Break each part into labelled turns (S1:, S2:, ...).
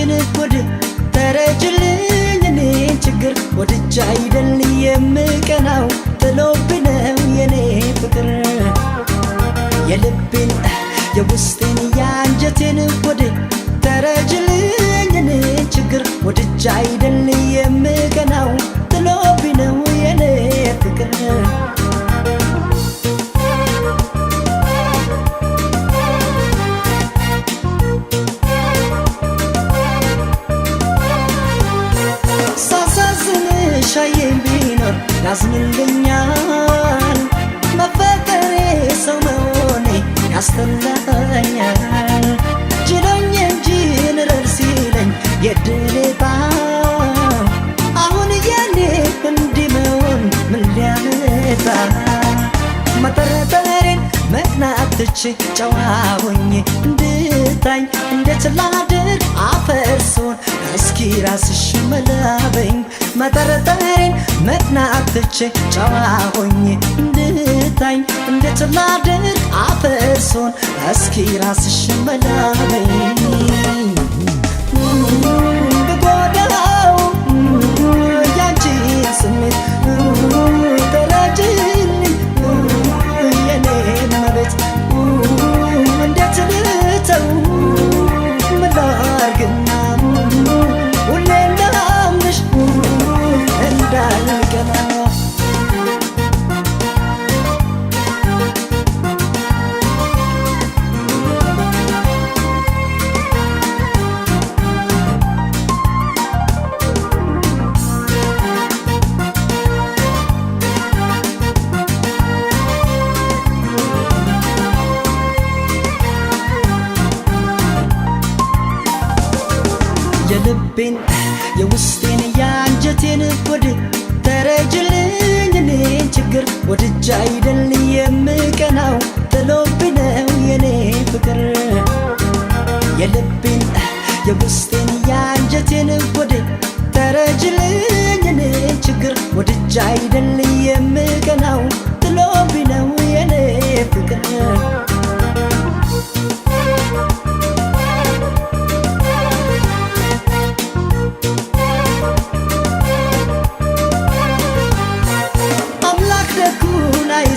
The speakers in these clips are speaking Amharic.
S1: አንጀቴን ወድ ተረጅልኝ እኔን ችግር ወድጄ አይደል የምቀናው ጥሎብኝ ነው የኔ ፍቅር የልቤን የውስጤን የአንጀቴን ወድ ተረጅልኝ እኔን ችግር ወድጄ አይደል የምቀናው ጥሎብኝ ነው የኔ ፍቅር ሻዬን ቢኖር ያዝንልኛል መፈቀሬ ሰው መሆኔ ያስተላኛል ችሎኝ እንጂ ንረር ሲለኝ የድሌታ አሁን የኔ እንዲህ መሆን ምን ሊያመጣ መጠረጠሬን መቅናት ትቼ ጨዋ ሆኜ እንድታኝ እንዴት ላድርግ አፈርሶን እስኪ ራስሽ መላበኝ መጠረጠሬን መቅናት ትቼ ጨዋ ሆኜ እንድታኝ እንዴት ላድርግ አፈርሶን እስኪ ራስሽ መላበኝ ብጎዳው ያንቺን ስሜት ተረጅልኝ የኔን መቤት እንዴት ልተው ምን ላርግና ሁሌ እንዳምንሽ እንዳልቀና የልቤን የውስጤን የአንጀቴን ወድ ተረጅልኝ እኔን ችግር ወድጄ አይደል የምቀናው ጥሎብኝ ነው የኔ ፍቅር የልቤን የውስጤን የአንጀቴን ወድ ተረጅልኝ እኔን ችግር ወድጄ አይደል የምቀናው ጥሎብኝ ነው የኔ ፍቅር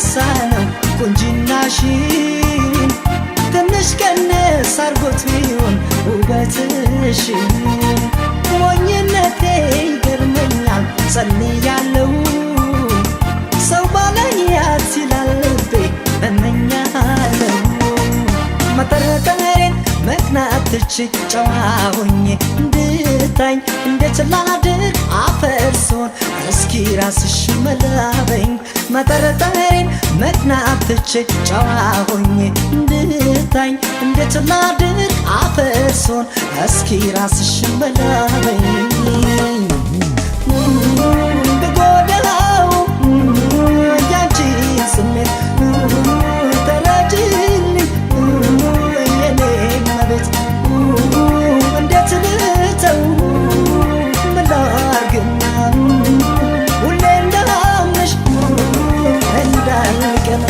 S1: ሳነው ቁንጅናሽን ትንሽ ቀነስ አርጎት ቢሆን ውበትሽን ሞኝነቴ ይገርመኛል ጸልያለሁ ሰው ባላያት ይላል ልቤ እመኛለሁ መጠረጠሬን መቅናት ትቼ ጨዋ ሆኜ እንድታኝ እንዴት ላድርግ አፈርሶን እስኪ ራስሽ መላበኝ መጠረጠሬን መቅናት ትቼ ጨዋ ሆኜ እንድታኝ እንዴት ላድርግ አፈርሶን እስኪ ራስሽ መላበኝ ብጎዳው ያንቺን ስሜት ተረጅልኝ የኔን መቤት እንዴት ልተው ምን ላርግና ሁሌ እንዳምንሽ እንዳልቀና